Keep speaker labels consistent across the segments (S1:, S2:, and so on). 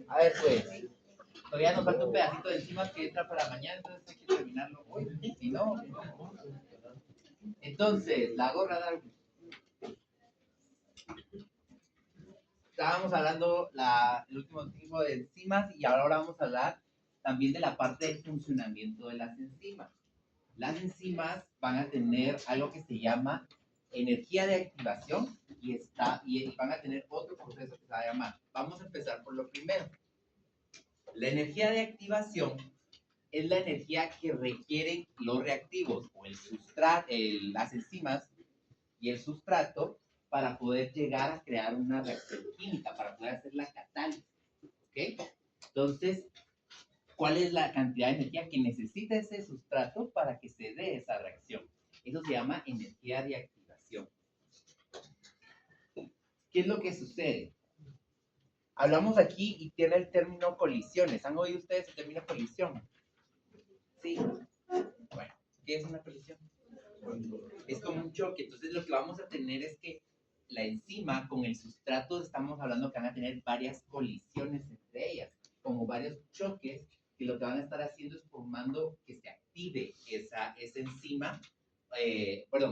S1: A ver, pues, todavía nos falta un pedacito de enzimas que entra para mañana, entonces hay que terminarlo hoy. Si no, entonces, la gorra Darwin. Estábamos hablando el último tiempo de enzimas y ahora vamos a hablar también de la parte del funcionamiento de las enzimas. Las enzimas van a tener algo que se llama energía de activación y van a tener otro proceso que se va a llamar. Vamos a empezar por lo primero. La energía de activación es la energía que requieren los reactivos o las enzimas y el sustrato para poder llegar a crear una reacción química, para poder hacer la catálisis. ¿Ok? Entonces, ¿cuál es la cantidad de energía que necesita ese sustrato para que se dé esa reacción? Eso se llama energía de activación. ¿Qué es lo que sucede? Hablamos aquí y tiene el término colisiones. ¿Han oído ustedes el término colisión? Sí. Bueno, ¿qué es una colisión? Es como un choque. Entonces lo que vamos a tener es que la enzima con el sustrato, estamos hablando que van a tener varias colisiones entre ellas, como varios choques, que lo que van a estar haciendo es formando que se active esa enzima,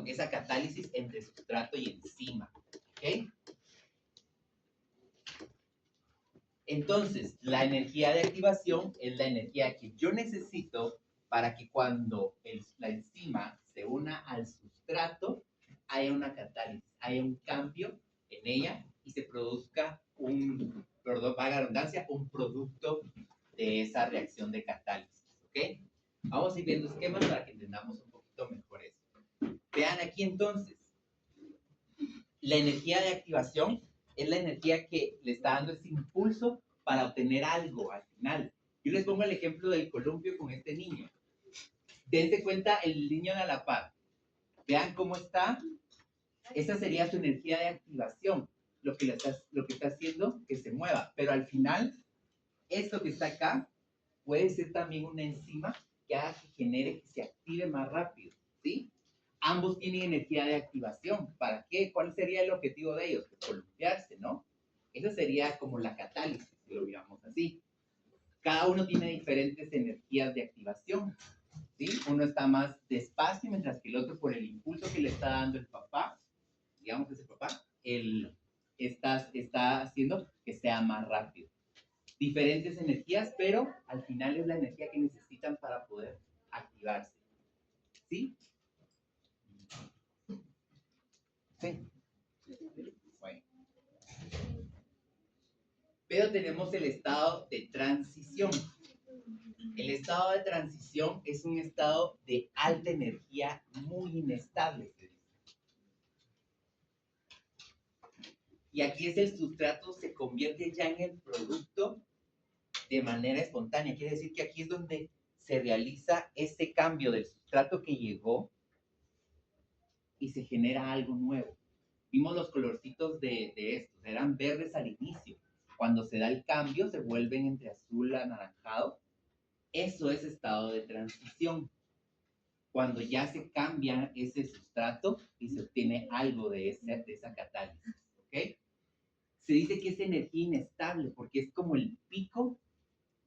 S1: esa catálisis entre sustrato y enzima. ¿Ok? Entonces, la energía de activación es la energía que yo necesito para que cuando la enzima se una al sustrato, haya una catálisis, haya un cambio en ella y se produzca valga la redundancia, un producto de esa reacción de catálisis. ¿Ok? Vamos a ir viendo esquemas para que entendamos un poquito mejor eso. Vean aquí entonces, la energía de activación es la energía que le está dando ese impulso para obtener algo al final. Yo les pongo el ejemplo del columpio con este niño. Dense cuenta el niño de la par. Vean cómo está. Esa sería su energía de activación. Lo que está haciendo que se mueva. Pero al final, esto que está acá puede ser también una enzima que haga que genere que se active más rápido. ¿Sí? Ambos tienen energía de activación. ¿Para qué? ¿Cuál sería el objetivo de ellos? Columpiarse, ¿no? Eso sería como la catálisis, si lo miramos así. Cada uno tiene diferentes energías de activación, ¿sí? Uno está más despacio, mientras que el otro, por el impulso que le está dando el papá, digamos ese papá, él está haciendo que sea más rápido. Diferentes energías, pero al final es la energía que necesitan para poder activarse. ¿Sí? Sí. Bueno. Pero tenemos el estado de transición. El estado de transición es un estado de alta energía muy inestable. Y aquí es el sustrato se convierte ya en el producto de manera espontánea. Quiere decir que aquí es donde se realiza ese cambio del sustrato que llegó y se genera algo nuevo. Vimos los colorcitos de estos, eran verdes al inicio. Cuando se da el cambio se vuelven entre azul y anaranjado. Eso es estado de transición. Cuando ya se cambia ese sustrato y se obtiene algo de esa catálisis. ¿Ok? Se dice que es energía inestable porque es como el pico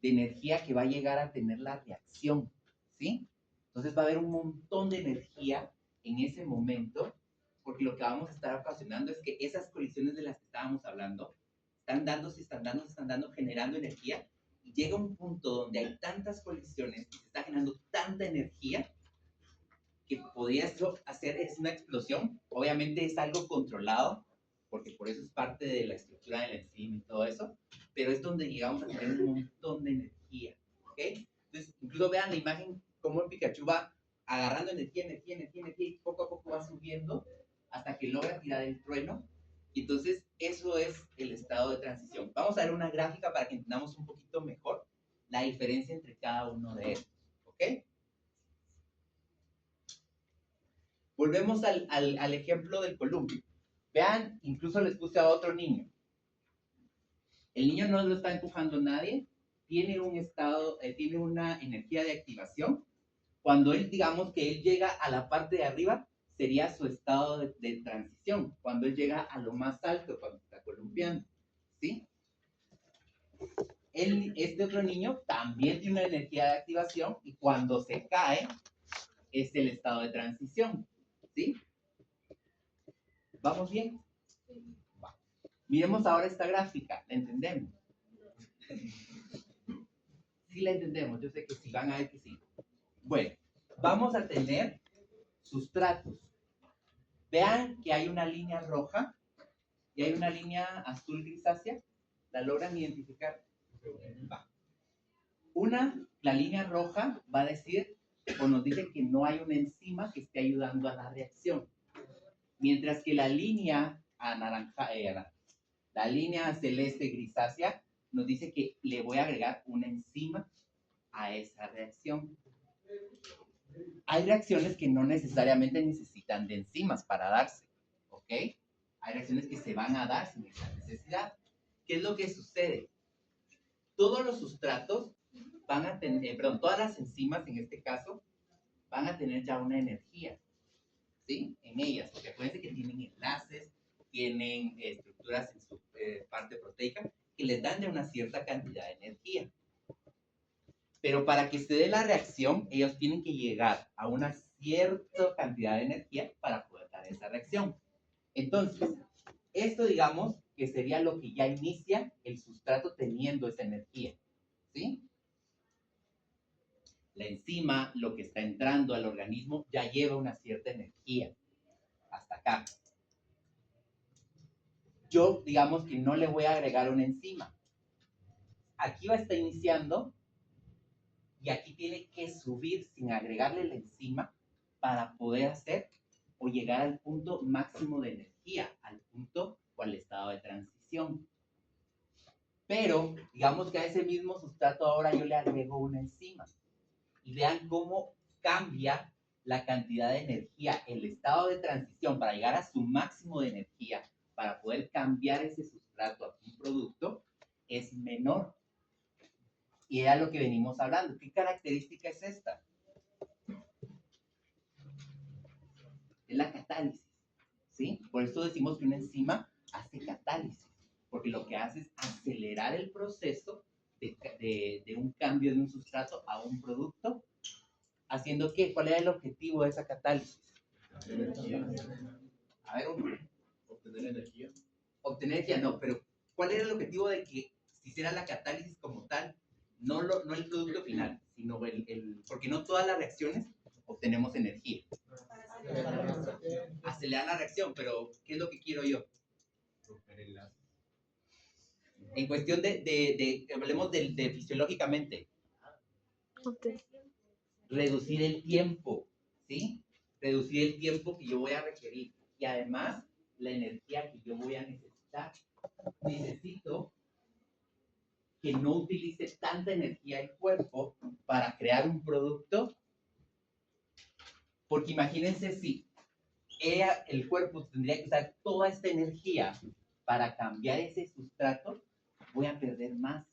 S1: de energía que va a llegar a tener la reacción. ¿Sí? Entonces va a haber un montón de energía en ese momento porque lo que vamos a estar ocasionando es que esas colisiones de las que estábamos hablando están dando, generando energía y llega un punto donde hay tantas colisiones y se está generando tanta energía que podría hacer es una explosión. Obviamente es algo controlado, porque por eso es parte de la estructura de la enzima y todo eso, pero es donde llegamos a tener un montón de energía. ¿Ok? Entonces, incluso vean la imagen, cómo el Pikachu va agarrando energía, y poco a poco va subiendo hasta que logra tirar el trueno. Y entonces, eso es el estado de transición. Vamos a ver una gráfica para que entendamos un poquito mejor la diferencia entre cada uno de estos. ¿Ok? Volvemos al ejemplo del columpio. Vean, incluso les puse a otro niño. El niño no lo está empujando nadie, tiene tiene una energía de activación. Cuando él, digamos que él llega a la parte de arriba, sería su estado de transición. Cuando él llega a lo más alto, cuando está columpiando, ¿sí? este otro niño también tiene una energía de activación y cuando se cae es el estado de transición. ¿Sí? ¿Vamos bien? Va. Miremos ahora esta gráfica. ¿La entendemos? Sí la entendemos. Yo sé que sí. Van a ver que sí. Bueno, vamos a tener sustratos. Vean que hay una línea roja y hay una línea azul grisácea. ¿La logran identificar? Va. La línea roja va a decir o nos dice que no hay una enzima que esté ayudando a la reacción. Mientras que la línea la línea celeste grisácea nos dice que le voy a agregar una enzima a esa reacción. Hay reacciones que no necesariamente necesitan de enzimas para darse, ¿ok? Hay reacciones que se van a dar sin esa necesidad. ¿Qué es lo que sucede? Todos los sustratos van a tener, todas las enzimas en este caso, van a tener ya una energía, ¿sí? En ellas, porque acuérdense que tienen enlaces, tienen estructuras en su parte proteica que les dan ya una cierta cantidad de energía. Pero para que se dé la reacción, ellos tienen que llegar a una cierta cantidad de energía para poder dar esa reacción. Entonces, esto digamos que sería lo que ya inicia el sustrato teniendo esa energía, ¿sí? La enzima, lo que está entrando al organismo, ya lleva una cierta energía hasta acá. Yo, digamos que no le voy a agregar una enzima. Aquí va a estar iniciando y aquí tiene que subir sin agregarle la enzima para poder hacer o llegar al punto máximo de energía, al punto o al estado de transición. Pero, digamos que a ese mismo sustrato ahora yo le agrego una enzima. Y vean cómo cambia la cantidad de energía, el estado de transición para llegar a su máximo de energía, para poder cambiar ese sustrato a un producto, es menor. Y era lo que venimos hablando. ¿Qué característica es esta? Es la catálisis, ¿sí? Por eso decimos que una enzima hace catálisis, porque lo que hace es acelerar el proceso de un cambio de un sustrato a un producto. ¿Haciendo qué? ¿Cuál era el objetivo de esa catálisis? A ver, obtener energía. Obtener energía, no, pero ¿cuál era el objetivo de que se hiciera la catálisis como tal? No el producto final, sino porque no todas las reacciones obtenemos energía. Acelerar la reacción, pero ¿qué es lo que quiero yo? En cuestión hablemos de fisiológicamente. Reducir el tiempo, ¿sí? Reducir el tiempo que yo voy a requerir y además la energía que yo voy a necesitar. Necesito que no utilice tanta energía el cuerpo para crear un producto, porque imagínense si el cuerpo tendría que usar toda esta energía para cambiar ese sustrato, voy a perder más.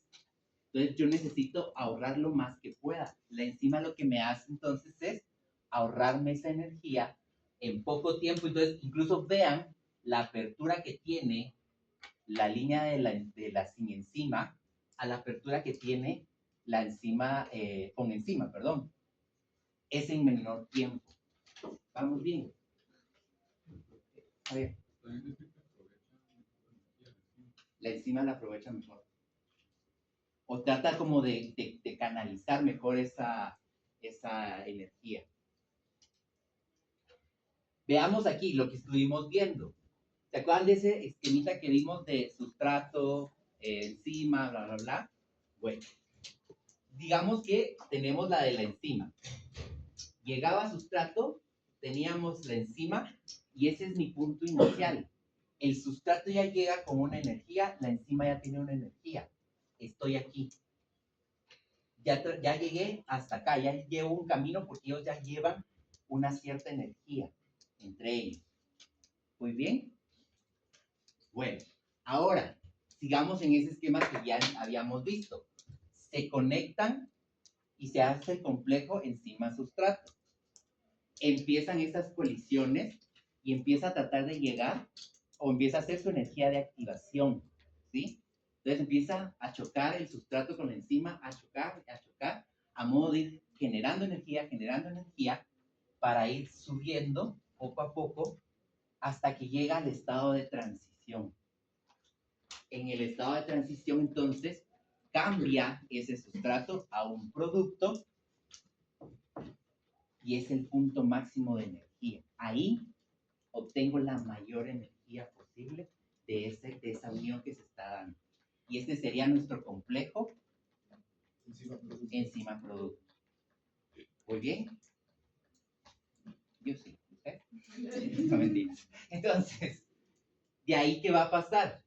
S1: Entonces yo necesito ahorrar lo más que pueda. La enzima lo que me hace entonces es ahorrarme esa energía en poco tiempo. Entonces incluso vean la apertura que tiene la línea de la sin enzima a la apertura que tiene la enzima con enzima, perdón. Es en menor tiempo. Vamos bien. A ver. La enzima la aprovecha mejor. O trata como de canalizar mejor esa energía. Veamos aquí lo que estuvimos viendo. ¿Se acuerdan de ese esquemita que vimos de sustrato, enzima, bla, bla, bla? Bueno, digamos que tenemos la de la enzima. Llegaba sustrato, teníamos la enzima y ese es mi punto inicial. El sustrato ya llega con una energía, la enzima ya tiene una energía. Estoy aquí. Ya llegué hasta acá, ya llevo un camino porque ellos ya llevan una cierta energía entre ellos. Muy bien. Bueno, ahora sigamos en ese esquema que ya habíamos visto. Se conectan y se hace el complejo enzima-sustrato. Empiezan esas colisiones y empieza a tratar de llegar o empieza a hacer su energía de activación, ¿sí? Entonces empieza a chocar el sustrato con la enzima, a chocar, a modo de ir generando energía, para ir subiendo poco a poco hasta que llega al estado de transición. En el estado de transición, entonces, cambia ese sustrato a un producto y es el punto máximo de energía. Ahí obtengo la mayor energía posible de esa unión que se está dando. Y este sería nuestro complejo enzima-producto. Muy bien. Yo sí. ¿Usted? No, mentiras. Entonces, ¿de ahí qué va a pasar?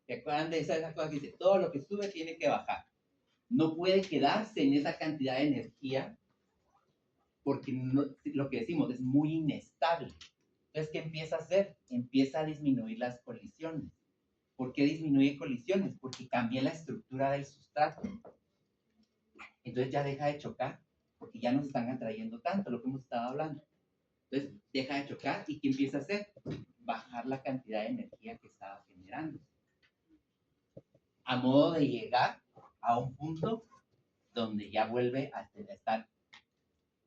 S1: ¿Se acuerdan de esa cosa que dice? Todo lo que sube tiene que bajar. No puede quedarse en esa cantidad de energía porque no, lo que decimos es muy inestable. Entonces, ¿qué empieza a hacer? Empieza a disminuir las colisiones. ¿Por qué disminuye colisiones? Porque cambia la estructura del sustrato. Entonces ya deja de chocar, porque ya no se están atrayendo tanto, lo que hemos estado hablando. Entonces deja de chocar y ¿qué empieza a hacer? Bajar la cantidad de energía que estaba generando. A modo de llegar a un punto donde ya vuelve a estar,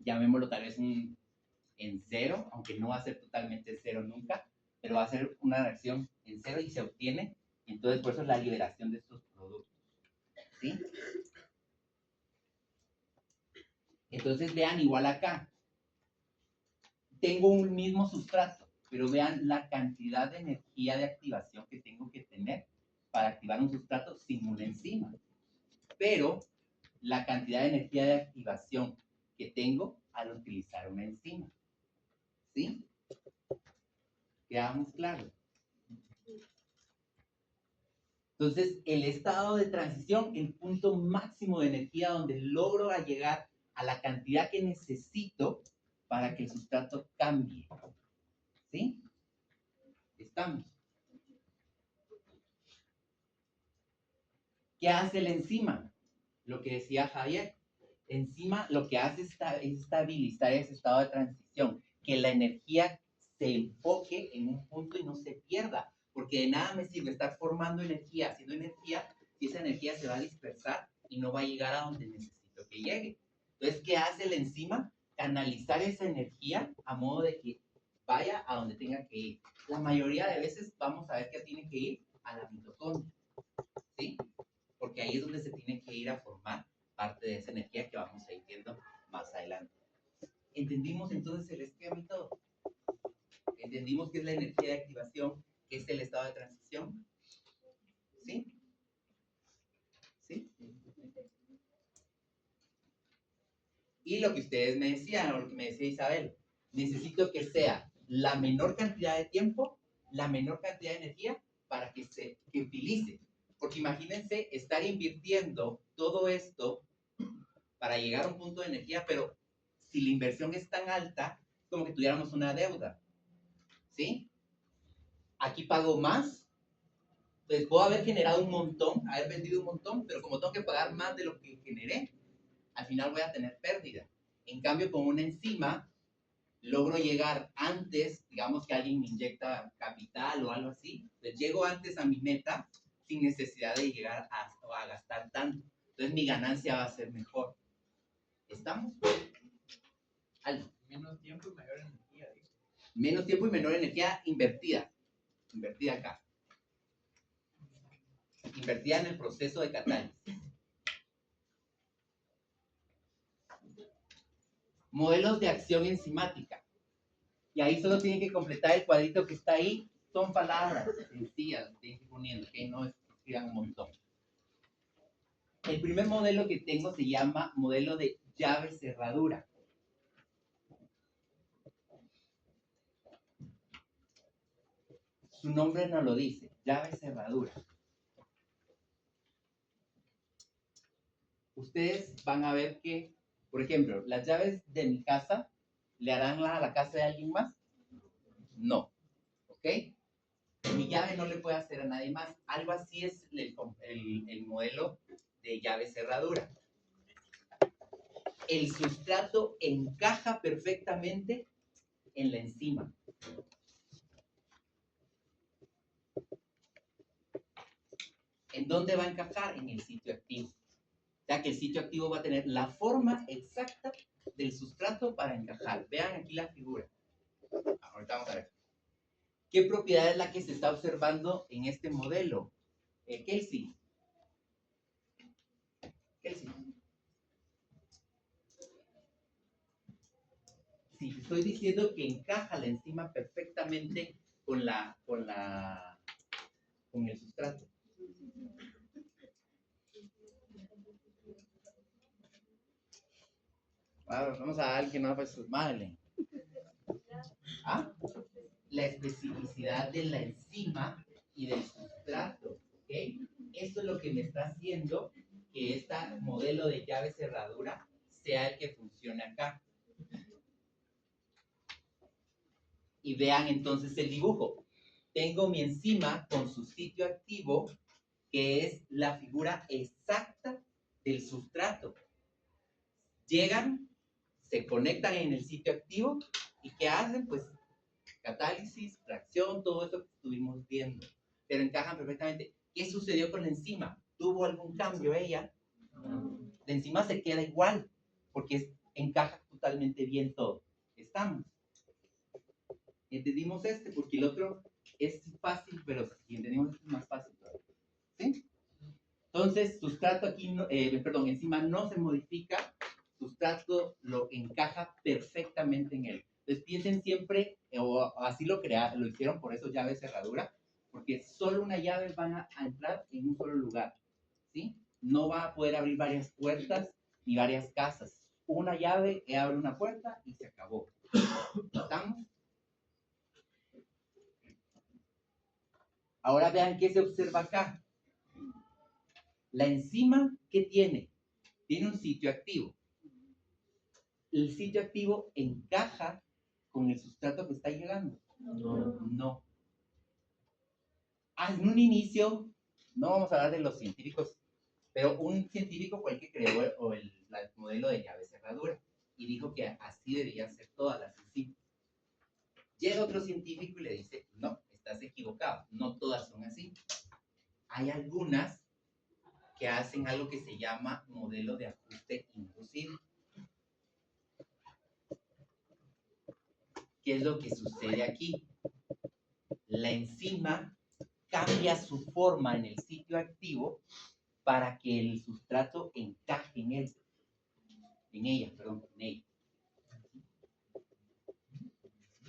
S1: llamémoslo tal vez en cero, aunque no va a ser totalmente cero nunca, pero va a ser una reacción en cero y se obtiene, y entonces por eso es la liberación de estos productos. ¿Sí? Entonces vean igual acá. Tengo un mismo sustrato, pero vean la cantidad de energía de activación que tengo que tener para activar un sustrato sin una enzima. Pero la cantidad de energía de activación que tengo al utilizar una enzima. ¿Sí? ¿Quedamos claros? Entonces, el estado de transición, el punto máximo de energía donde logro llegar a la cantidad que necesito para que el sustrato cambie. ¿Sí? Estamos. ¿Qué hace la enzima? Lo que decía Javier. Enzima lo que hace es estabilizar ese estado de transición, que la energía se enfoque en un punto y no se pierda, porque de nada me sirve estar formando energía, haciendo energía, si esa energía se va a dispersar y no va a llegar a donde necesito que llegue. Entonces, ¿qué hace la enzima? Canalizar esa energía a modo de que vaya a donde tenga que ir. La mayoría de veces vamos a ver que tiene que ir a la mitocondria, ¿sí? Porque ahí es donde se tiene que ir a formar parte de esa energía que vamos a ir viendo más adelante. ¿Entendimos entonces el esquema y todo? ¿Entendimos qué es la energía de activación? ¿Qué es el estado de transición? ¿Sí? ¿Sí? Y lo que ustedes me decían, o lo que me decía Isabel, necesito que sea la menor cantidad de tiempo, la menor cantidad de energía para que se utilice. Porque imagínense estar invirtiendo todo esto para llegar a un punto de energía, pero si la inversión es tan alta, como que tuviéramos una deuda. ¿Sí? Aquí pago más, pues puedo haber generado un montón, haber vendido un montón, pero como tengo que pagar más de lo que generé, al final voy a tener pérdida. En cambio, con una enzima, logro llegar antes, digamos que alguien me inyecta capital o algo así, pues llego antes a mi meta sin necesidad de llegar a gastar tanto. Entonces mi ganancia va a ser mejor. ¿Estamos? Algo.
S2: Menos tiempo y mayor energía. ¿Sí?
S1: Menos tiempo y menor energía invertida. Invertida acá. Invertida en el proceso de catálisis. Modelos de acción enzimática. Y ahí solo tienen que completar el cuadrito que está ahí. Son palabras sencillas, tienen que ir poniendo, que no escriban un montón. El primer modelo que tengo se llama modelo de llave cerradura. Su nombre no lo dice, llave cerradura. Ustedes van a ver que, por ejemplo, las llaves de mi casa, ¿le harán a la casa de alguien más? No. ¿Ok? Mi llave no le puede hacer a nadie más. Algo así es el modelo de llave cerradura. El sustrato encaja perfectamente en la enzima. ¿En dónde va a encajar? En el sitio activo. O sea que el sitio activo va a tener la forma exacta del sustrato para encajar. Vean aquí la figura. Ahorita vamos a ver. ¿Qué propiedad es la que se está observando en este modelo? Kelsey. Kelsey. Si estoy diciendo que encaja la enzima perfectamente con el sustrato. Vamos a ver que no pues Madeleine. ¿Ah? La especificidad de la enzima y del sustrato. ¿Ok? Esto es lo que me está haciendo que este modelo de llave cerradura sea el que funcione acá. Y vean entonces el dibujo. Tengo mi enzima con su sitio activo, que es la figura exacta del sustrato. Llegan, se conectan en el sitio activo y ¿qué hacen? Pues catálisis, reacción, todo eso que estuvimos viendo. Pero encajan perfectamente. ¿Qué sucedió con la enzima? ¿Tuvo algún cambio ella? La enzima se queda igual porque encaja totalmente bien todo. ¿Estamos? Entendimos porque el otro es fácil, pero si entendimos este es más fácil. ¿Sí? Entonces, sustrato aquí, enzima no se modifica, sustrato lo encaja perfectamente en él. Entonces, piensen siempre, o así lo hicieron por eso llave cerradura, porque solo una llave van a entrar en un solo lugar. ¿Sí? No va a poder abrir varias puertas ni varias casas. Una llave abre una puerta y se acabó. ¿Estamos? Ahora vean qué se observa acá. La enzima, ¿qué tiene? Tiene un sitio activo. ¿El sitio activo encaja con el sustrato que está llegando? No. En un inicio, no vamos a hablar de los científicos, pero un científico fue el que creó el modelo de llave cerradura y dijo que así debían ser todas las enzimas. Llega otro científico y le dice, no, estás equivocado, no todas son así. Hay algunas que hacen algo que se llama modelo de ajuste inducido. ¿Qué es lo que sucede aquí? La enzima cambia su forma en el sitio activo para que el sustrato encaje en ella.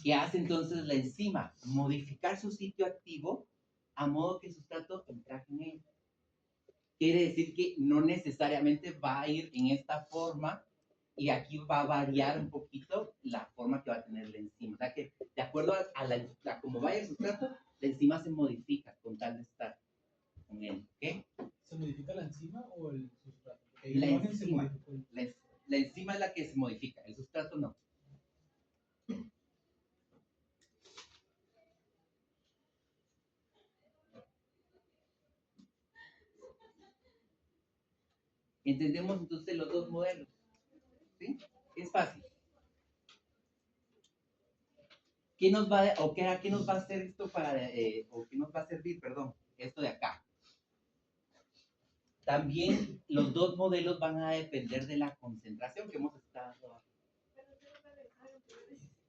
S1: ¿Qué hace entonces la enzima? Modificar su sitio activo a modo que el sustrato encaje en ella. Quiere decir que no necesariamente va a ir en esta forma y aquí va a variar un poquito la forma que va a tener la enzima. O sea que de acuerdo a cómo vaya el sustrato, la enzima se modifica con tal de estar con él. ¿Okay?
S3: ¿Se modifica la enzima o el sustrato?
S1: La enzima es la que se modifica, el sustrato no. Entendemos entonces los dos modelos. ¿Sí? Es fácil. ¿Qué nos va a hacer esto o qué nos va a servir, esto de acá? También los dos modelos van a depender de la concentración que hemos estado,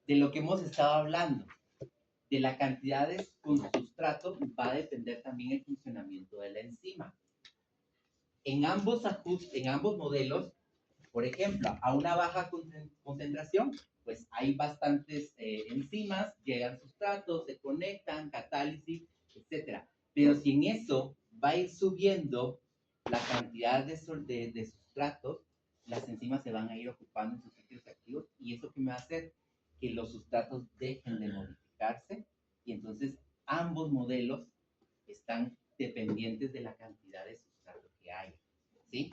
S1: de lo que hemos estado hablando. De la cantidad de sustrato va a depender también el funcionamiento de la enzima. En ambos modelos, por ejemplo, a una baja concentración, pues hay bastantes enzimas, llegan sustratos, se conectan, catálisis, etc. Pero si en eso va a ir subiendo la cantidad de sustratos, las enzimas se van a ir ocupando en sus sitios activos y eso que me va a hacer que los sustratos dejen de modificarse y entonces ambos modelos están dependientes de la cantidad de sustrato que hay. ¿Sí?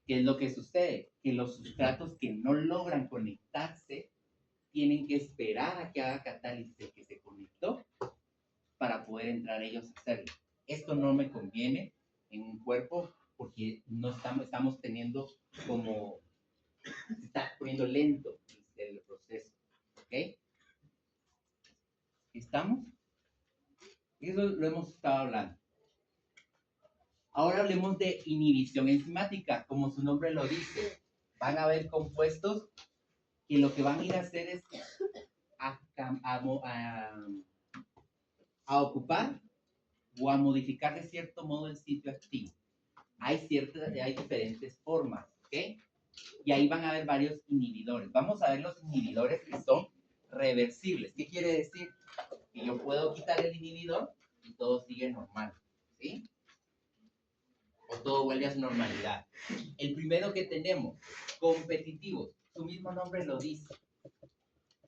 S1: ¿Qué es lo que sucede? Que los sustratos que no logran conectarse tienen que esperar a que haga catálisis el que se conectó para poder entrar ellos a hacerlo. Esto no me conviene en un cuerpo porque no estamos teniendo como se está poniendo lento el proceso. ¿Ok? ¿Estamos? Eso lo hemos estado hablando. Ahora hablemos de inhibición enzimática. Como su nombre lo dice, van a haber compuestos que lo que van a ir a hacer es a ocupar o a modificar de cierto modo el sitio activo. Hay diferentes formas, ¿ok? Y ahí van a haber varios inhibidores. Vamos a ver los inhibidores que son reversibles. ¿Qué quiere decir? Que yo puedo quitar el inhibidor y todo sigue normal, ¿sí? O todo vuelve a su normalidad. El primero que tenemos, competitivos. Su mismo nombre lo dice.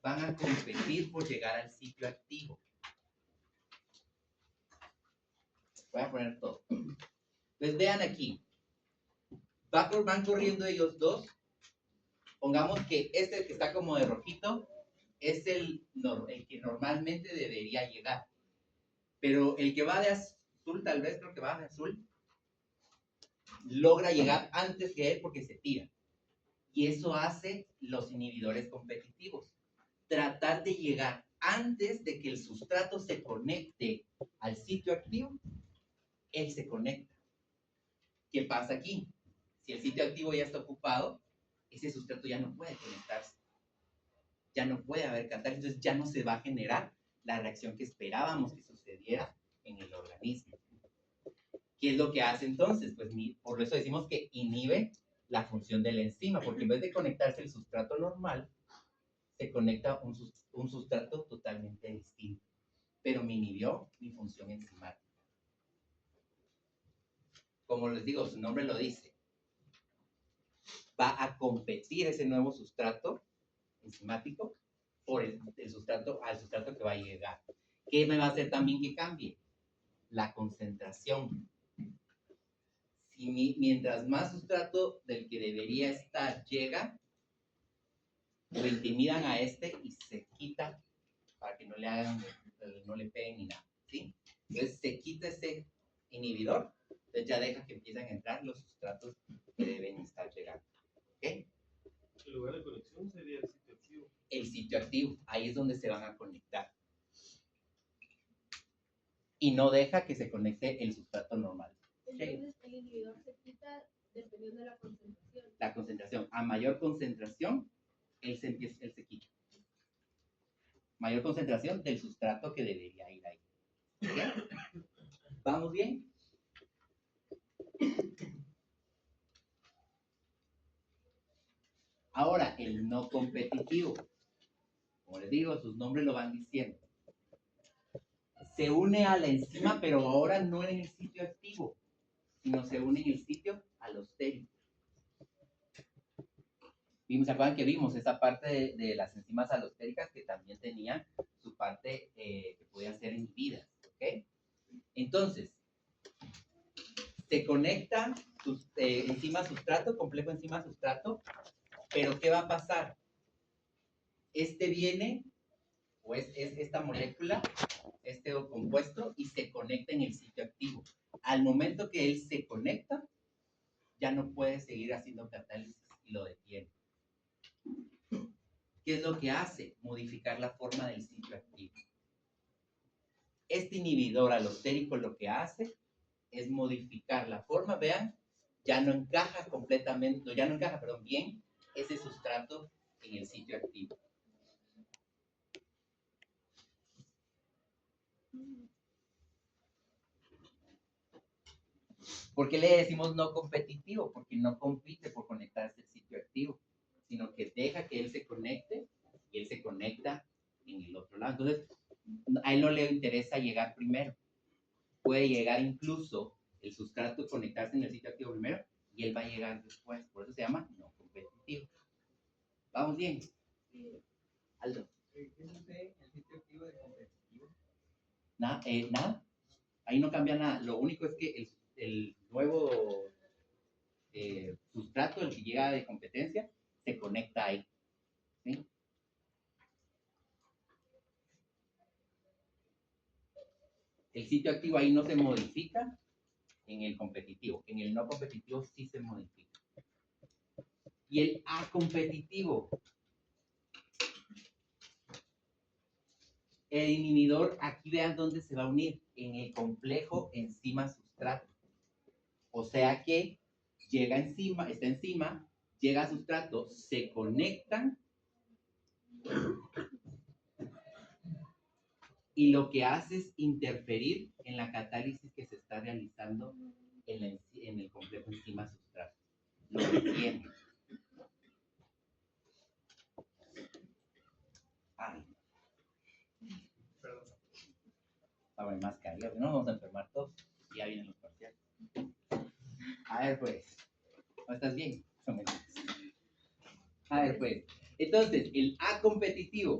S1: Van a competir por llegar al sitio activo. Voy a poner todo. Entonces vean aquí. Van corriendo ellos dos. Pongamos que este que está como de rojito es el que normalmente debería llegar. Pero el que va de azul, tal vez creo que va de azul, logra llegar antes que él porque se tira. Y eso hace los inhibidores competitivos. Tratar de llegar antes de que el sustrato se conecte al sitio activo, él se conecta. ¿Qué pasa aquí? Si el sitio activo ya está ocupado, ese sustrato ya no puede conectarse. Ya no puede haber catálisis, entonces ya no se va a generar la reacción que esperábamos que sucediera en el organismo. ¿Qué es lo que hace entonces? Pues por eso decimos que inhibe la función de la enzima, porque en vez de conectarse el sustrato normal, se conecta un sustrato totalmente distinto, pero me inhibió mi función enzimática. Como les digo, su nombre lo dice. Va a competir ese nuevo sustrato enzimático por al sustrato que va a llegar. ¿Qué me va a hacer también que cambie? La concentración. Mientras más sustrato del que debería estar llega, lo intimidan a este y se quita para que no le hagan, no le peguen ni nada, ¿sí? Entonces se quita ese inhibidor, entonces ya deja que empiecen a entrar los sustratos que deben estar llegando, ¿ok?
S4: El lugar de conexión sería el sitio activo.
S1: El sitio activo, ahí es donde se van a conectar. Y no deja que se conecte el sustrato normal.
S5: Entonces el inhibidor se quita dependiendo de la concentración.
S1: La concentración, a mayor concentración, él se quita. Mayor concentración del sustrato que debería ir ahí. ¿Okay? ¿Vamos bien? Ahora, el no competitivo. Como les digo, sus nombres lo van diciendo. Se une a la enzima, pero ahora no en el sitio activo, sino se une en el sitio alostérico. ¿Se acuerdan que vimos esa parte de las enzimas alostéricas que también tenían su parte que podían ser inhibidas? ¿Okay? Entonces, se conecta enzima sustrato, complejo enzima sustrato, pero ¿qué va a pasar? Este viene, o es esta molécula, este compuesto, y se conecta en el sitio activo. Al momento que él se conecta, ya no puede seguir haciendo catálisis y lo detiene. ¿Qué es lo que hace? Modificar la forma del sitio activo. Este inhibidor alostérico lo que hace es modificar la forma, vean, ya no encaja completamente, ya no encaja, perdón, bien ese sustrato en el sitio activo. ¿Por qué le decimos no competitivo? Porque no compite por conectarse al sitio activo, sino que deja que él se conecte y él se conecta en el otro lado. Entonces, a él no le interesa llegar primero. Puede llegar incluso el sustrato conectarse en el sitio activo primero y él va a llegar después. Por eso se llama no competitivo. ¿Vamos bien?
S5: Sí.
S1: Aldo.
S2: ¿Qué sucede en el sitio activo de competitivo?
S1: Nada. Ahí no cambia nada. Lo único es que el nuevo sustrato, el que llega de competencia, se conecta ahí. ¿Sí? El sitio activo ahí no se modifica en el competitivo. En el no competitivo sí se modifica. Y el acompetitivo. El inhibidor, aquí vean dónde se va a unir. En el complejo enzima sustrato. O sea que llega encima, está encima, llega a sustrato, se conectan y lo que hace es interferir en la catálisis que se está realizando en el complejo enzima-sustrato. Lo detiene. Ay,
S4: Perdón.
S1: estaba en mascarilla, no nos vamos a enfermar todos. Ya vienen los parciales. A ver, pues. ¿No estás bien? No me digas. A ver, pues. Entonces, el A competitivo.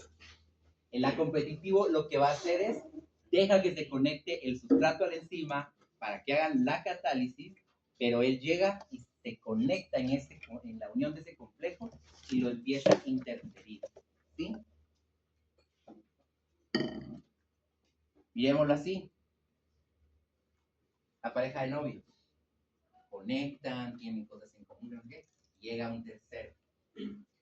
S1: El A competitivo lo que va a hacer es, deja que se conecte el sustrato a la enzima para que hagan la catálisis, pero él llega y se conecta en la unión de ese complejo y lo empieza a interferir. ¿Sí? Miremoslo así. La pareja de novios conectan, tienen cosas en común, ¿no? Llega un tercero.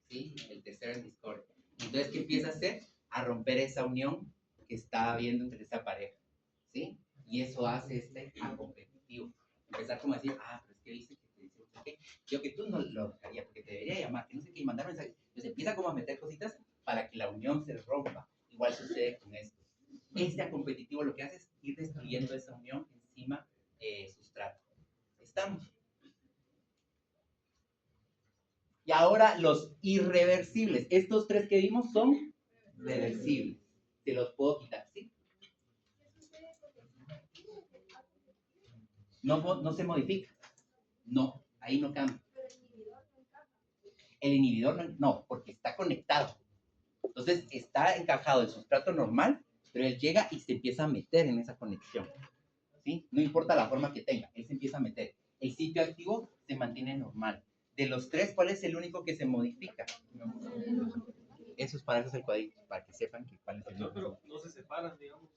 S1: ¿Sí? El tercero en discordia. Entonces, ¿qué empieza a hacer? A romper esa unión que está habiendo entre esa pareja. ¿Sí? Y eso hace este A competitivo. Empezar como a decir, pero es que dice que te dice, ¿qué? Yo que tú no lo haría, porque te debería llamar, que no sé qué, y mandar mensajes. Entonces empieza como a meter cositas para que la unión se rompa. Igual sucede con esto. Este A competitivo lo que hace es ir destruyendo esa unión encima sustrato. ¿Estamos? Y ahora los irreversibles. Estos tres que vimos son reversibles. Se los puedo quitar, ¿sí? No se modifica. No, ahí no cambia. El inhibidor no, porque está conectado. Entonces está encajado el sustrato normal, pero él llega y se empieza a meter en esa conexión. ¿Sí? No importa la forma que tenga, él se empieza a meter. El sitio activo se mantiene normal. De los tres, ¿cuál es el único que se modifica? Eso es para eso es el cuadrito, para que sepan que cuál es el
S4: No,
S1: único.
S4: pero no se separan, digamos.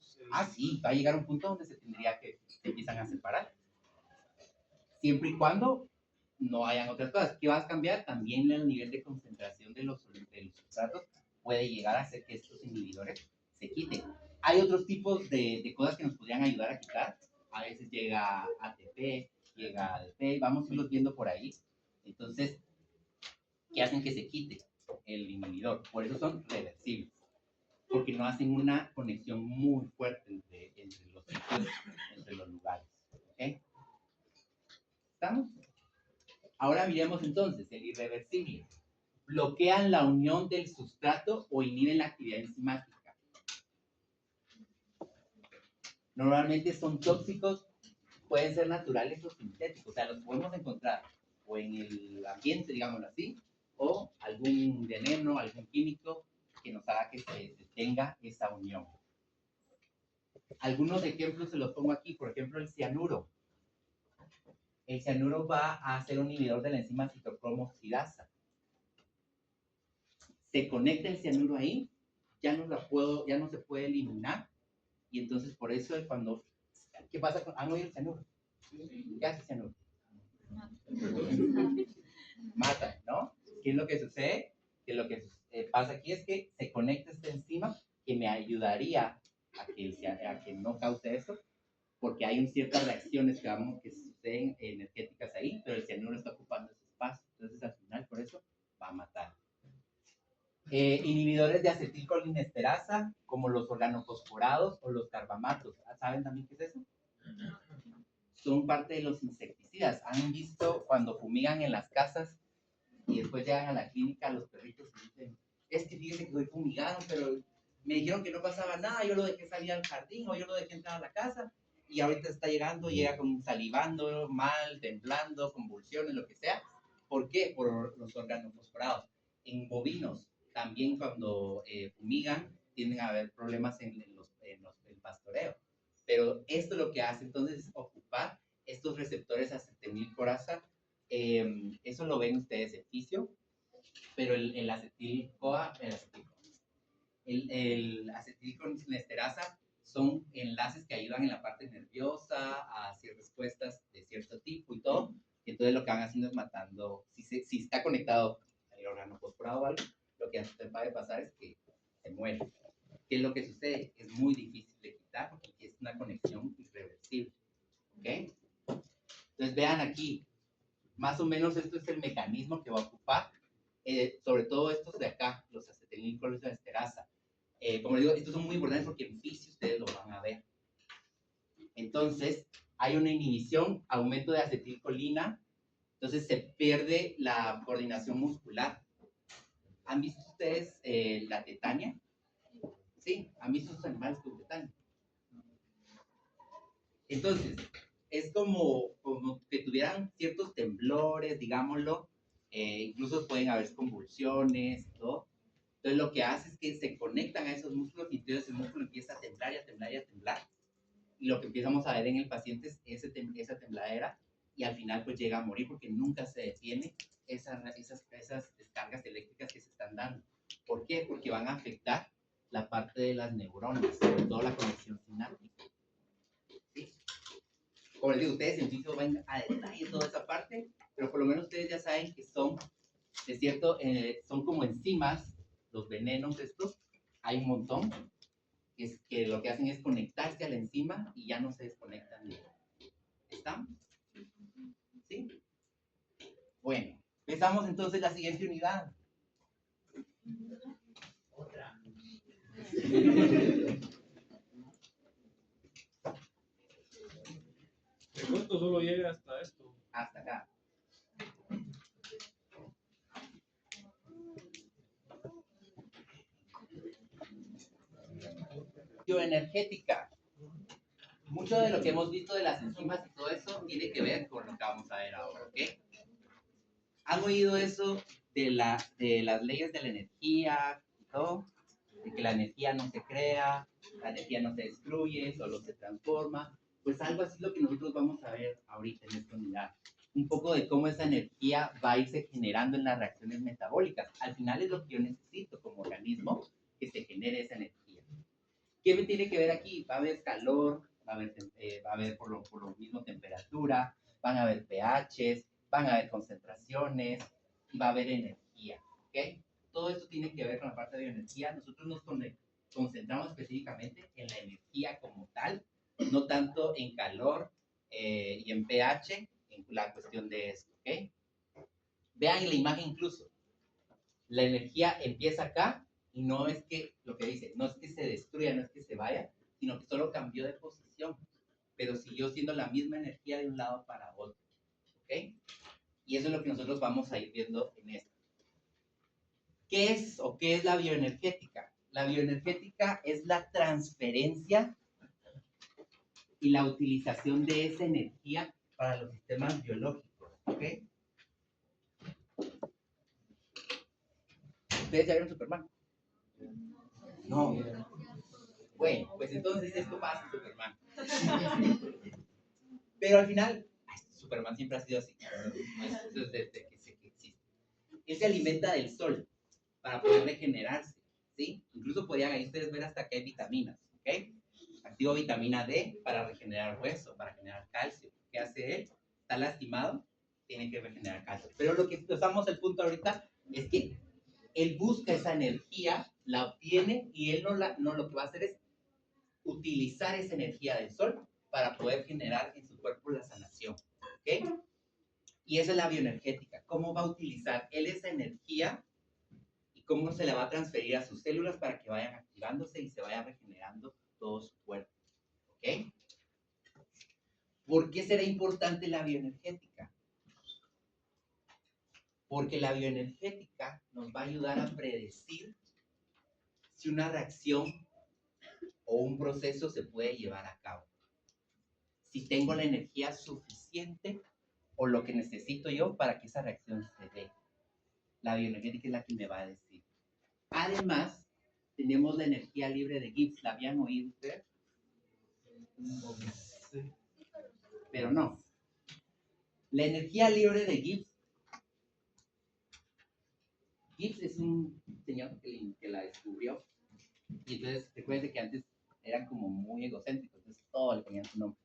S1: Sí, va a llegar un punto donde se empiezan a separar. Siempre y cuando no hayan otras cosas. ¿Qué vas a cambiar? También el nivel de concentración de los sustratos puede llegar a hacer que estos inhibidores se quiten. Hay otros tipos de cosas que nos podrían ayudar a quitar. A veces llega ATP, llega ADP, vamos a irlos viendo por ahí. Entonces, ¿qué hacen que se quite el inhibidor? Por eso son reversibles, porque no hacen una conexión muy fuerte entre los sitios, entre los lugares. ¿Okay? ¿Estamos? Ahora miremos entonces el irreversible. Bloquean la unión del sustrato o inhiben la actividad enzimática. Normalmente son tóxicos, pueden ser naturales o sintéticos, o sea, los podemos encontrar o en el ambiente, digámoslo así, o algún veneno, algún químico que nos haga que se detenga esa unión. Algunos ejemplos se los pongo aquí, por ejemplo, el cianuro. El cianuro va a ser un inhibidor de la enzima citocromo oxidasa. Se conecta el cianuro ahí, ya no se puede eliminar, y entonces por eso es cuando, ¿qué pasa con, han oído el cianuro? ¿Qué hace el cianuro? Mata, ¿no? ¿Qué es lo que sucede? Que lo que pasa aquí es que se conecta esta enzima que me ayudaría a que no cause eso, porque hay ciertas reacciones que suceden energéticas ahí, pero el cianuro está ocupando ese espacio, entonces al final por eso va a matar. Inhibidores de acetilcolinesterasa, como los organofosforados o los carbamatos. ¿Saben también qué es eso? Son parte de los insecticidas. ¿Han visto cuando fumigan en las casas y después llegan a la clínica los perritos y dicen, es que fíjense que soy fumigado, pero me dijeron que no pasaba nada, yo lo dejé salir al jardín o yo lo dejé entrar a la casa y ahorita está llega con salivando, mal, temblando, convulsiones, lo que sea? ¿Por qué? Por los organofosforados. En bovinos, también cuando fumigan, tienden a haber problemas en el pastoreo. Pero esto lo que hace entonces es ocupar estos receptores acetilcolasa. Eso lo ven ustedes en fisio, pero el acetilcolinesterasa son enlaces que ayudan en la parte nerviosa a hacer respuestas de cierto tipo y todo. Entonces lo que van haciendo es matando, si está conectado al órgano fosforado o algo, lo que va a pasar es que se muere. ¿Qué es lo que sucede? Es muy difícil de quitar porque es una conexión irreversible. ¿Ok? Entonces vean aquí, más o menos esto es el mecanismo que va a ocupar, sobre todo estos de acá, los acetilcolina y la esterasa. Como les digo, estos son muy importantes porque en física ustedes lo van a ver. Entonces, hay una inhibición, aumento de acetilcolina, entonces se pierde la coordinación muscular. ¿Han visto ustedes la tetania? Sí, ¿han visto sus animales con tetania? Entonces, es como que tuvieran ciertos temblores, digámoslo, incluso pueden haber convulsiones y todo. Entonces, lo que hace es que se conectan a esos músculos y entonces el músculo empieza a temblar y a temblar y a temblar. Y lo que empezamos a ver en el paciente es esa tembladera y al final pues llega a morir porque nunca se detiene esas descargas eléctricas que se están dando. ¿Por qué? Porque van a afectar la parte de las neuronas, sobre todo la conexión sináptica. ¿Sí? Como les digo, ustedes en físico van a detalle toda esa parte, pero por lo menos ustedes ya saben que son, de cierto, son como enzimas, los venenos estos, hay un montón, que lo que hacen es conectarse a la enzima y ya no se desconectan. ¿Están? ¿Sí? Bueno, empezamos entonces la siguiente unidad. Otra.
S4: El costo solo llega hasta esto.
S1: Hasta acá. Bioenergética. Mucho de lo que hemos visto de las enzimas y todo eso tiene que ver con lo que vamos a ver ahora, ¿ok? ¿Han oído eso de las leyes de la energía y todo? De que la energía no se crea, la energía no se destruye, solo se transforma. Pues algo así es lo que nosotros vamos a ver ahorita en esta unidad. Un poco de cómo esa energía va a irse generando en las reacciones metabólicas. Al final es lo que yo necesito como organismo, que se genere esa energía. ¿Qué me tiene que ver aquí? Va a haber calor, va a haber por lo mismo temperatura, van a haber pHs, van a haber concentraciones y va a haber energía, ¿ok? Todo esto tiene que ver con la parte de bioenergía. Nosotros nos concentramos específicamente en la energía como tal, no tanto en calor y en pH, en la cuestión de esto, ¿ok? Vean la imagen incluso. La energía empieza acá y no es que, lo que dice, no es que se destruya, no es que se vaya, sino que solo cambió de posición, pero siguió siendo la misma energía de un lado para otro, ¿ok? Y eso es lo que nosotros vamos a ir viendo en esto. ¿Qué es o qué es la bioenergética? La bioenergética es la transferencia y la utilización de esa energía para los sistemas biológicos, ¿ok? ¿Ustedes ya vieron Superman? No. Bueno, pues entonces esto pasa en Superman. Pero al final, Superman siempre ha sido así. Desde que existe. Él se alimenta del sol para poder regenerarse, ¿sí? Incluso podrían ahí ustedes ver hasta que hay vitaminas, ¿ok? Activo vitamina D para regenerar hueso, para generar calcio. ¿Qué hace él? Está lastimado, tiene que regenerar calcio. Pero lo que estamos al punto ahorita es que él busca esa energía, la obtiene y él no lo que va a hacer es utilizar esa energía del sol para poder generar en su cuerpo la sanación, ¿ok? Y esa es la bioenergética. ¿Cómo va a utilizar él esa energía y cómo se la va a transferir a sus células para que vayan activándose y se vaya regenerando todo su cuerpo, ¿ok? ¿Por qué será importante la bioenergética? Porque la bioenergética nos va a ayudar a predecir si una reacción o un proceso se puede llevar a cabo. Si tengo la energía suficiente o lo que necesito yo para que esa reacción se dé. La bioenergética es la que me va a decir. Además, tenemos la energía libre de Gibbs. ¿La habían oído ustedes? Sí. Pero no. La energía libre de Gibbs. Gibbs es un señor que la descubrió. Y entonces, recuerden que antes eran como muy egocéntricos. Entonces, todo le ponían su nombre.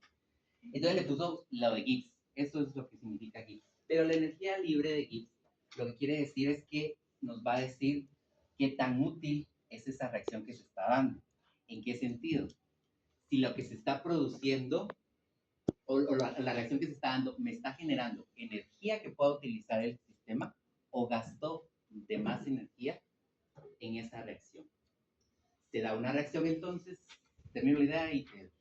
S1: Entonces le puso lo de Gibbs. Eso es lo que significa Gibbs. Pero la energía libre de Gibbs, lo que quiere decir es que nos va a decir qué tan útil es esa reacción que se está dando. ¿En qué sentido? Si lo que se está produciendo la reacción que se está dando me está generando energía que pueda utilizar el sistema o gastó de más energía en esa reacción. Se da una reacción entonces, termino la idea y te...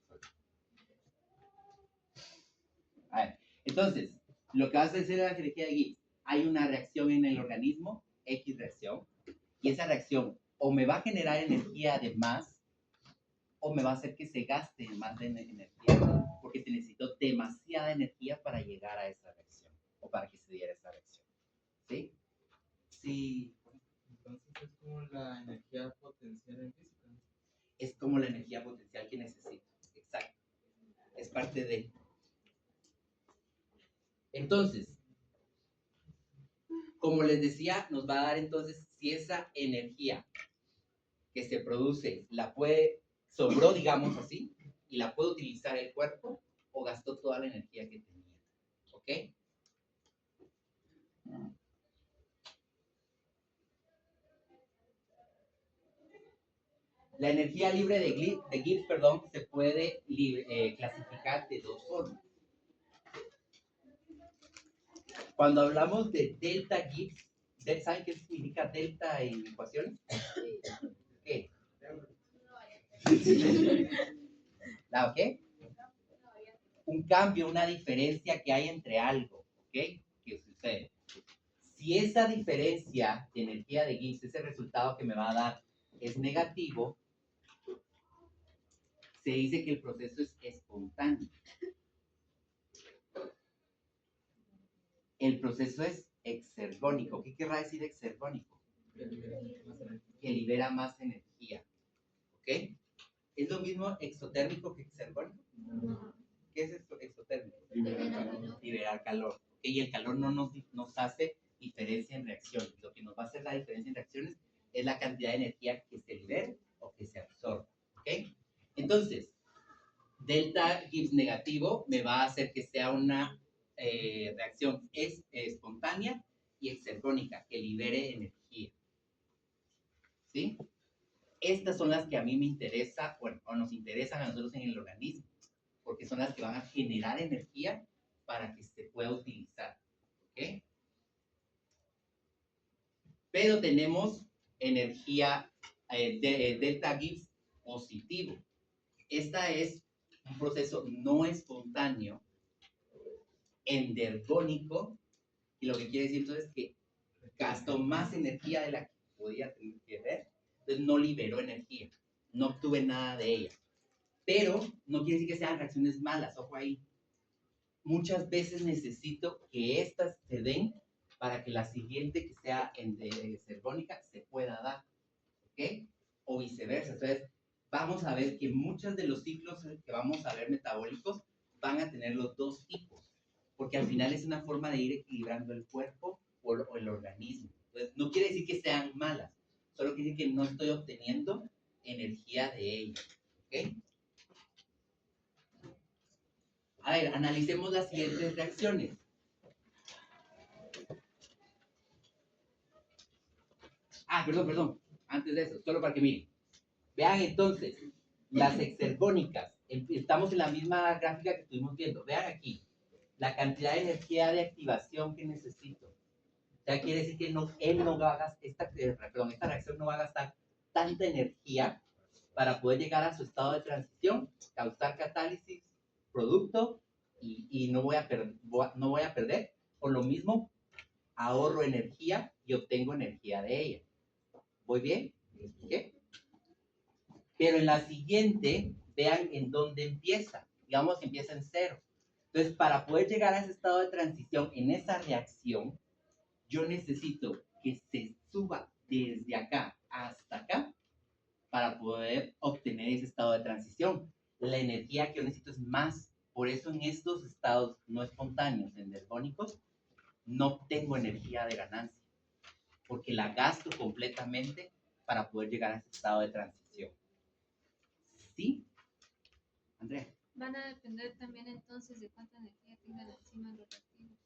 S1: A ver, entonces, lo que vas a decir es la energía de Gibbs. Hay una reacción en el organismo, X reacción, y esa reacción o me va a generar energía de más o me va a hacer que se gaste más de energía porque se necesitó demasiada energía para llegar a esa reacción o para que se diera esa reacción. ¿Sí? Sí.
S2: Entonces es como la energía potencial en física.
S1: Es como la energía potencial que necesito. Exacto. Es parte de... Entonces, como les decía, nos va a dar entonces si esa energía que se produce sobró, digamos así, y la puede utilizar el cuerpo o gastó toda la energía que tenía. ¿Ok? La energía libre de Gibbs, se puede clasificar de dos formas. Cuando hablamos de delta Gibbs, ¿saben qué significa delta en ecuaciones? ¿Qué? ¿La qué? Un cambio, una diferencia que hay entre algo, ¿ok? Que sucede. Si esa diferencia de energía de Gibbs, ese resultado que me va a dar, es negativo, se dice que el proceso es espontáneo. El proceso es exergónico. ¿Qué querrá decir exergónico? Que libera más energía. ¿Ok? ¿Es lo mismo exotérmico que exergónico? ¿Qué es exotérmico? Liberar calor. ¿Ok? Y el calor no nos hace diferencia en reacciones. Lo que nos va a hacer la diferencia en reacciones es la cantidad de energía que se libere o que se absorba. ¿Ok? Entonces, delta Gibbs negativo me va a hacer que sea una reacción espontánea y exergónica, que libere energía. ¿Sí? Estas son las que a mí me interesa, bueno, o nos interesan a nosotros en el organismo, porque son las que van a generar energía para que se pueda utilizar. ¿Ok? Pero tenemos energía delta Gibbs positivo. Esta es un proceso no espontáneo, endergónico, y lo que quiere decir entonces es que gastó más energía de la que podía tener que ver, entonces no liberó energía, no obtuve nada de ella. Pero no quiere decir que sean reacciones malas, ojo ahí. Muchas veces necesito que estas se den para que la siguiente que sea endergónica se pueda dar, ¿ok? O viceversa. Entonces, vamos a ver que muchos de los ciclos que vamos a ver metabólicos van a tener los dos tipos, porque al final es una forma de ir equilibrando el cuerpo o el organismo. Entonces, no quiere decir que sean malas, solo quiere decir que no estoy obteniendo energía de ellas, ¿ok? A ver, analicemos las siguientes reacciones. Perdón. Antes de eso, solo para que miren. Vean entonces, las exergónicas. Estamos en la misma gráfica que estuvimos viendo. Vean aquí, la cantidad de energía de activación que necesito. O sea, quiere decir que esta reacción no va a gastar tanta energía para poder llegar a su estado de transición, causar catálisis, producto, y no voy a perder. Por lo mismo, ahorro energía y obtengo energía de ella. ¿Voy bien? ¿Me expliqué? Pero en la siguiente, vean en dónde empieza. Digamos, empieza en 0. Entonces, para poder llegar a ese estado de transición, en esa reacción, yo necesito que se suba desde acá hasta acá para poder obtener ese estado de transición. La energía que yo necesito es más. Por eso en estos estados no espontáneos, endergónicos, no obtengo energía de ganancia, porque la gasto completamente para poder llegar a ese estado de transición. ¿Sí? Andrea.
S5: Van a depender también entonces de cuánta energía tenga la enzima en los reactivos.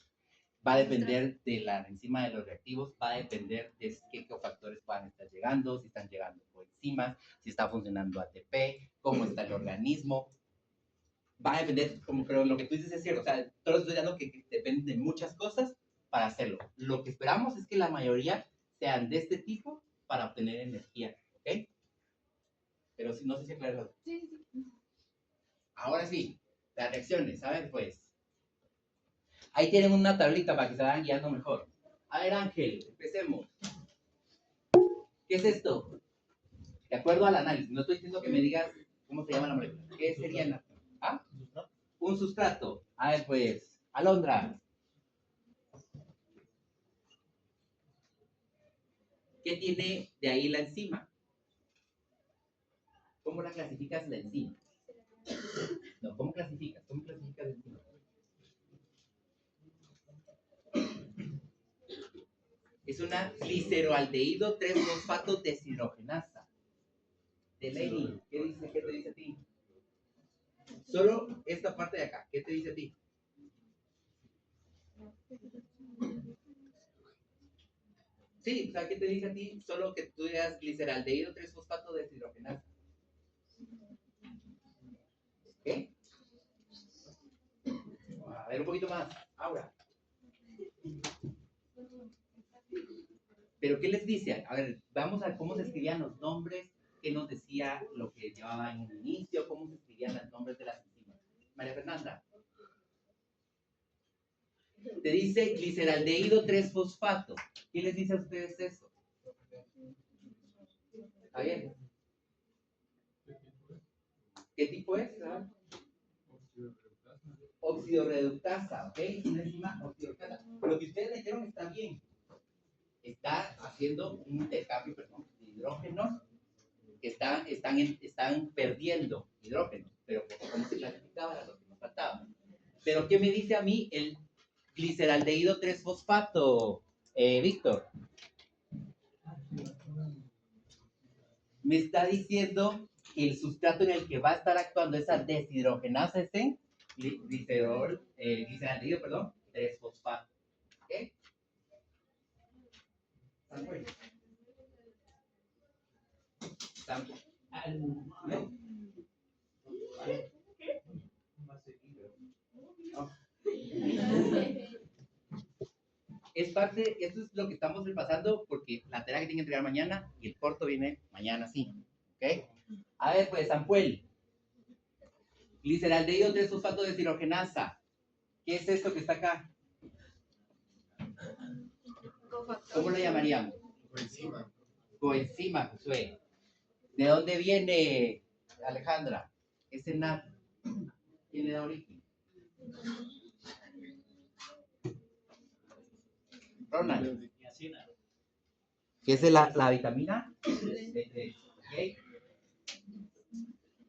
S1: Va a depender de la enzima de los reactivos, va a depender de qué factores puedan estar llegando, si están llegando por enzimas, si está funcionando ATP, cómo está el organismo. va a depender, como pero lo que tú dices es cierto, o sea, todos estoy dando que depende de muchas cosas para hacerlo. Lo que esperamos es que la mayoría sean de este tipo para obtener energía, ¿ok? Pero si, no sé si aclaré.
S5: Sí, sí.
S1: Ahora sí, las reacciones, a ver pues. Ahí tienen una tablita para que se vayan guiando mejor. A ver Ángel, empecemos. ¿Qué es esto? De acuerdo al análisis, no estoy diciendo que me digas cómo se llama la molécula. ¿Qué sería la... ¿Ah? Un sustrato. A ver pues, Alondra. ¿Qué tiene de ahí la enzima? ¿Cómo la clasificas la enzima? No, ¿cómo clasificas? ¿Cómo clasificas la enzima? Es una gliceroaldehído 3-fosfato deshidrogenasa. Delaney, ¿qué dice? ¿Qué te dice a ti? Solo esta parte de acá, ¿qué te dice a ti? Sí, o sea, ¿qué te dice a ti? Solo que tú digas gliceraldehído 3-fosfato deshidrogenasa. ¿Qué? A ver, un poquito más. Aura. ¿Pero qué les dice? A ver, vamos a ver cómo se escribían los nombres, qué nos decía lo que llevaban en el inicio, cómo se escribían los nombres de las enzimas. María Fernanda. Te dice gliceraldehído 3-fosfato. ¿Qué les dice a ustedes eso? ¿Está bien? ¿Qué tipo es? Oxidorreductasa, ¿ok? Es una enzima oxidorreductasa. Lo que ustedes dijeron está bien. Está haciendo un intercambio, perdón, de hidrógenos que están perdiendo hidrógeno, pero ¿cómo se clasificaba? Era lo que nos faltaba. Pero ¿qué me dice a mí el gliceraldehído 3-fosfato, Víctor? Me está diciendo que el sustrato en el que va a estar actuando esa deshidrogenasa es en gliceraldehído, perdón, 3-fosfato. ¿Ok? Samuel. ¿No? Es parte, esto es lo que estamos repasando porque la tarea que tienen que entregar mañana y el corto viene mañana, sí. ¿Ok? A ver, pues, Sampuel. Gliceraldehído 3-fosfato deshidrogenasa. ¿Qué es esto que está acá? ¿Cómo lo llamaríamos?
S2: Coenzima.
S1: Coenzima, Josué. ¿De dónde viene, Alejandra? Ese NAD. ¿Quién le da origen? Ronald. ¿Qué es la vitamina? ¿Okay?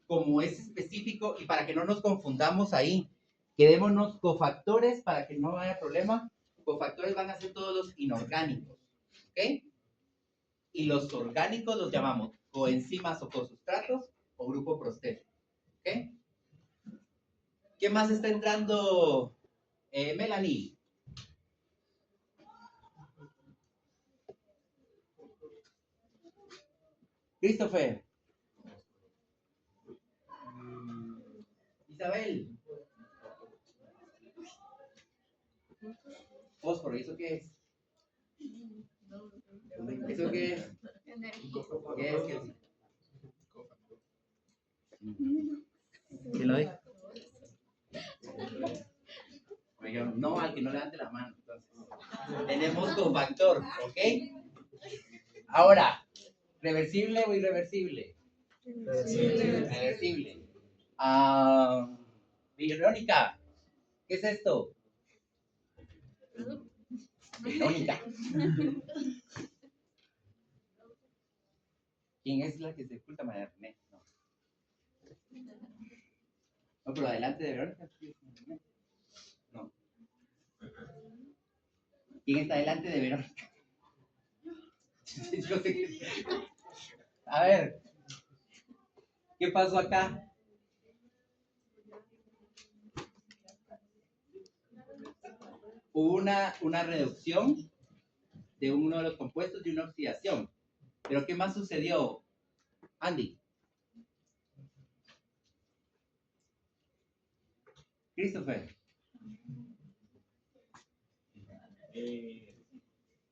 S1: Como es específico y para que no nos confundamos ahí, quedémonos cofactores para que no haya problema. Cofactores van a ser todos los inorgánicos. ¿Ok? Y los orgánicos los llamamos coenzimas o cosustratos o grupo prostético. ¿Ok? ¿Qué más está entrando, Melanie? Christopher. Isabel. Fósforo, ¿y eso qué es? ¿Eso qué es? ¿Qué es? ¿Qué es? ¿Quién lo dijo? Oiga, no, al que no levante la mano. Entonces, tenemos cofactor, ¿ok? Ahora, ¿reversible o irreversible? Reversible. Verónica, ¿qué es esto? Verónica. ¿Quién es la que se oculta? María René. No. No, pero adelante de Verónica. No. ¿Quién está delante de Verónica? Yo sé que... A ver, ¿qué pasó acá? Hubo una reducción de uno de los compuestos y una oxidación. Pero ¿qué más sucedió, Andy? Christopher,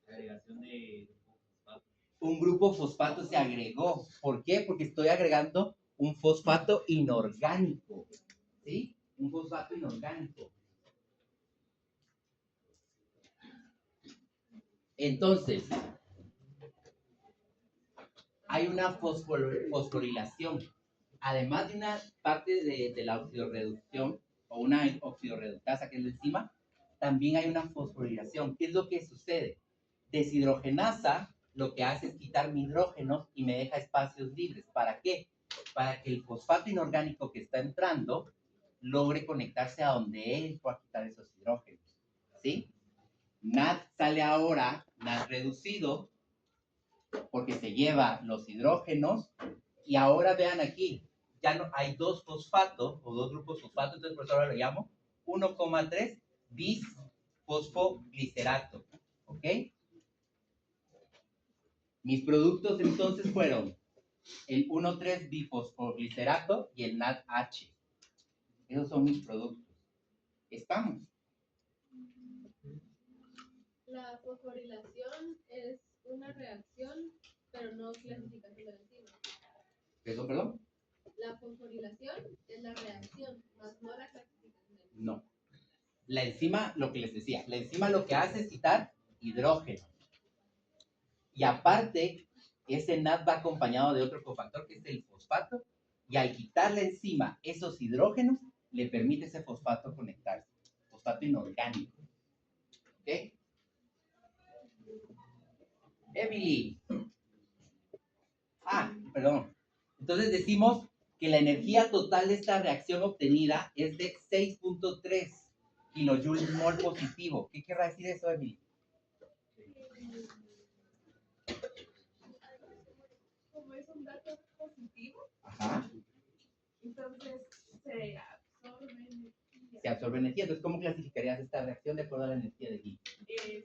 S2: Agregación de fosfato.
S1: un grupo fosfato se agregó. ¿Por qué? Porque estoy agregando un fosfato inorgánico. ¿Sí? Un fosfato inorgánico. Entonces, hay una fosforilación. Además de una parte de la oxidorreducción o una oxidorreductasa que es la enzima, también hay una fosforilación. ¿Qué es lo que sucede? Deshidrogenasa lo que hace es quitar hidrógenos y me deja espacios libres. ¿Para qué? Para que el fosfato inorgánico que está entrando logre conectarse a donde él pueda quitar esos hidrógenos. ¿Sí? NAD sale ahora, NAD reducido, porque se lleva los hidrógenos. Y ahora vean aquí, ya no hay dos fosfatos o dos grupos fosfatos, entonces por eso ahora lo llamo 1,3 bisfosfoglicerato. ¿Ok? Mis productos entonces fueron el 1,3 bifosfoglicerato y el NADH. Esos son mis productos. ¿Estamos?
S6: La fosforilación es una reacción, pero no clasificación de la enzima.
S1: ¿Perdón?
S6: La fosforilación es la reacción, más no la clasificación de la enzima.
S1: No. La enzima, lo que les decía, la enzima lo que hace es quitar hidrógeno. Y aparte, ese NAD va acompañado de otro cofactor que es el fosfato. Y al quitarle encima esos hidrógenos, le permite ese fosfato conectarse. Fosfato inorgánico. ¿Ok? Emily. Perdón. Entonces decimos que la energía total de esta reacción obtenida es de 6.3 kilojoules mol positivo. ¿Qué querrá decir eso, Emily?
S6: Como es un dato positivo,
S1: Ajá.
S6: entonces se absorbe energía.
S1: Se absorbe energía. Entonces, ¿cómo clasificarías esta reacción de acuerdo a la energía de Gibbs?
S6: Es,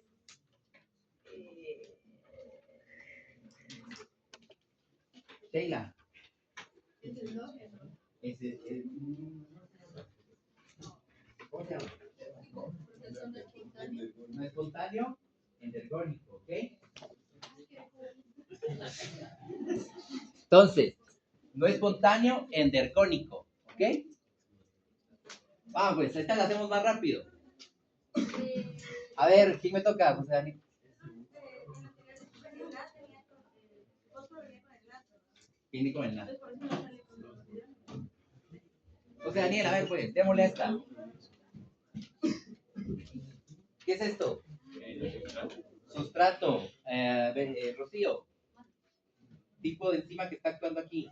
S1: Sheila.
S6: es endógeno.
S1: ¿Cómo se llama?
S6: Porque son espontáneos.
S1: No espontáneo, endergónico, ¿ok? Entonces, no espontáneo, endergónico, ¿ok? Pues esta la hacemos más rápido. A ver, ¿quién me toca? José Daniel. Viene con el nada. José Daniel, a ver, pues, démosle esta. ¿Qué es esto? Sustrato. Rocío. Tipo de enzima que está actuando aquí.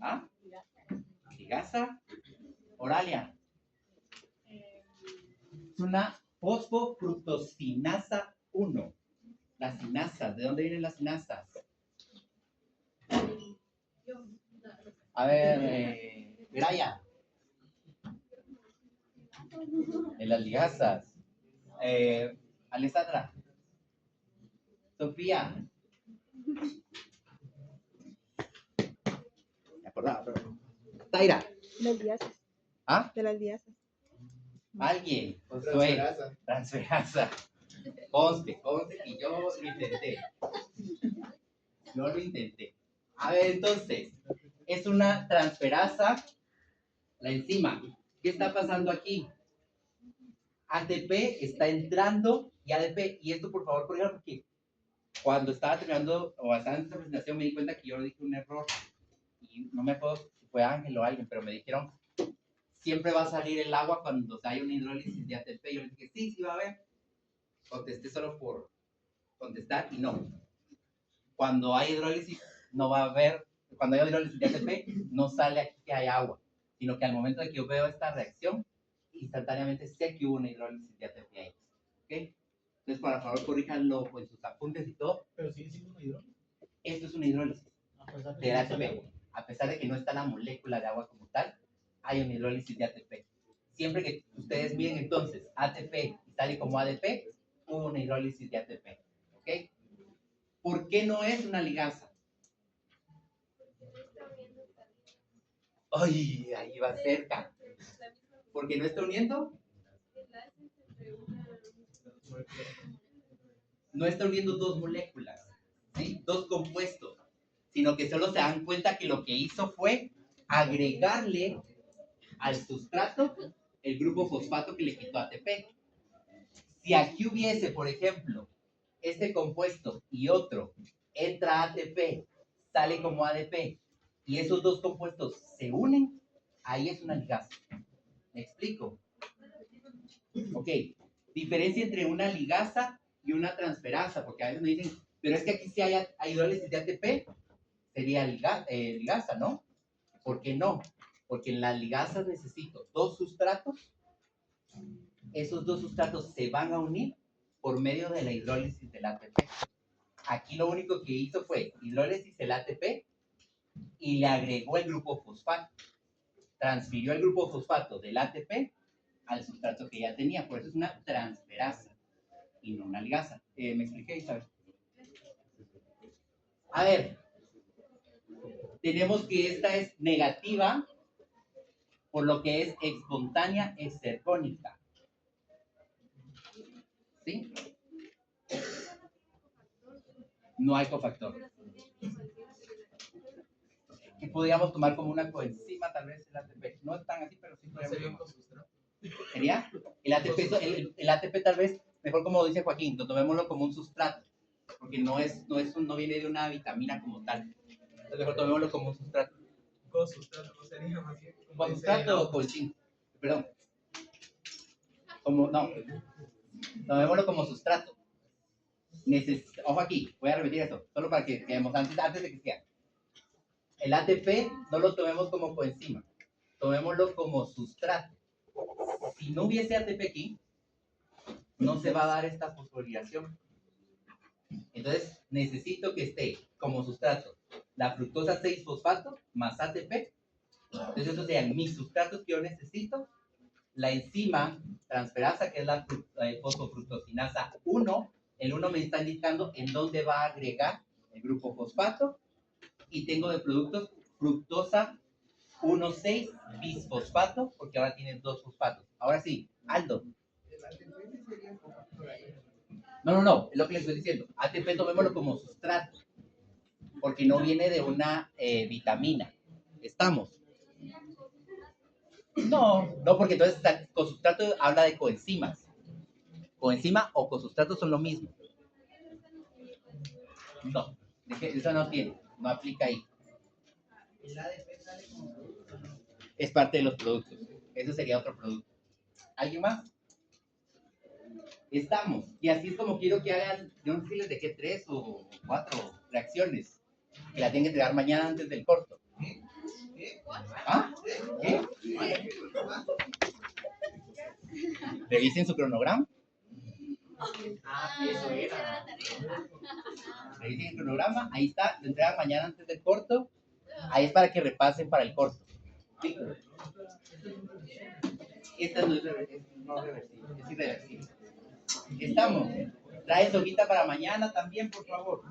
S1: ¿Ah? Ligasa. Oralia. Es una fosfofructosinasa 1. Las sinasas. ¿De dónde vienen las sinasas? A ver, Graya. En las ligasas. Alessandra. Sofía. Me acordaba, pero. Taira.
S7: Las diasas.
S1: ¿Ah?
S7: De las diasas.
S1: Alguien. Josué. Transferasa. Conste que yo lo intenté. Yo lo intenté. A ver, entonces. Es una transferasa. La enzima. ¿Qué está pasando aquí? ATP está entrando y ADP. Y esto, por favor, corrígalo porque cuando estaba terminando o estaba en esta presentación me di cuenta que yo dije un error. Y no me acuerdo si fue Ángel o alguien, pero me dijeron siempre va a salir el agua cuando hay una hidrólisis de ATP. Yo les dije, sí va a haber. Contesté solo por contestar y no. Cuando hay hidrólisis, no va a haber, cuando hay hidrólisis de ATP, no sale aquí que hay agua, sino que al momento de que yo veo esta reacción, instantáneamente sé que hubo una hidrólisis de ATP ahí. ¿Ok? Entonces, por favor, corríjanlo en sus apuntes y todo.
S3: Pero sigue siendo una hidrólisis.
S1: Esto es una hidrólisis
S3: A pesar de
S1: de
S3: que no sale
S1: ATP.
S3: agua.
S1: A pesar de que no está la molécula de agua como tal, hay una hidrólisis de ATP. Siempre que ustedes miren entonces ATP y sale como ADP, hubo una hidrólisis de ATP. ¿Ok? ¿Por qué no es una ligasa? ¡Ay! Ahí va cerca. Porque no está uniendo. No está uniendo dos moléculas, ¿sí? Dos compuestos, sino que solo se dan cuenta que lo que hizo fue agregarle al sustrato el grupo fosfato que le quitó ATP. Si aquí hubiese, por ejemplo, este compuesto y otro, entra ATP, sale como ADP, y esos dos compuestos se unen, ahí es una ligasa. ¿Me explico? Ok, diferencia entre una ligasa y una transferasa, porque a veces me dicen, pero es que aquí si hay hidrólisis de ATP, sería ligasa, ¿no? ¿Por qué no? Porque en las ligasas necesito dos sustratos, esos dos sustratos se van a unir por medio de la hidrólisis del ATP. Aquí lo único que hizo fue hidrólisis del ATP y le agregó el grupo fosfato. Transfirió el grupo fosfato del ATP al sustrato que ya tenía, por eso es una transferasa y no una ligasa. ¿Me expliqué, Isabel? A ver, tenemos que esta es negativa, por lo que es espontánea exergónica. ¿Sí? No hay cofactor. Que podríamos tomar como una coenzima, tal vez el ATP. No es tan así, pero sí podríamos. ¿Sería? El ATP tal vez, mejor como dice Joaquín, lo tomémoslo como un sustrato, porque no viene de una vitamina como tal. Entonces mejor tomémoslo como un sustrato.
S2: Con sustrato, no sería más bien.
S1: ¿Con sustrato o coenzima? Perdón. No, tomémoslo como sustrato. Ojo aquí, voy a repetir esto, solo para que quedemos antes de que siga. El ATP no lo tomemos como coenzima, tomémoslo como sustrato. Si no hubiese ATP aquí, no se va a dar esta fosforilación. Entonces, necesito que esté como sustrato la fructosa 6-fosfato más ATP. Entonces, esos serían mis sustratos que yo necesito. La enzima transferasa, que es la fosfofructosinasa 1, el 1 me está indicando en dónde va a agregar el grupo fosfato. Y tengo de productos fructosa 1,6-bisfosfato, porque ahora tienes dos fosfatos. Ahora sí, Aldo. No, es lo que les estoy diciendo. ATP tomémoslo como sustrato, porque no viene de una vitamina. ¿Estamos? No, porque entonces cosustrato habla de coenzimas. Coenzima o cosustrato son lo mismo. No, eso no tiene, no aplica ahí. Es parte de los productos. Eso sería otro producto. ¿Alguien más? Estamos. Y así es como quiero que hagan, yo no sé si les dejé 3 o 4 reacciones, que la tienen que entregar mañana antes del corto. ¿Ah? ¿Qué? Revisen su cronograma.
S2: Eso era.
S1: Revisen el cronograma, ahí está, lo entregan mañana antes del corto. Ahí es para que repasen para el corto. ¿Sí? Esta no es reversible, es irreversible. Estamos. Trae su hojita para mañana también, por favor.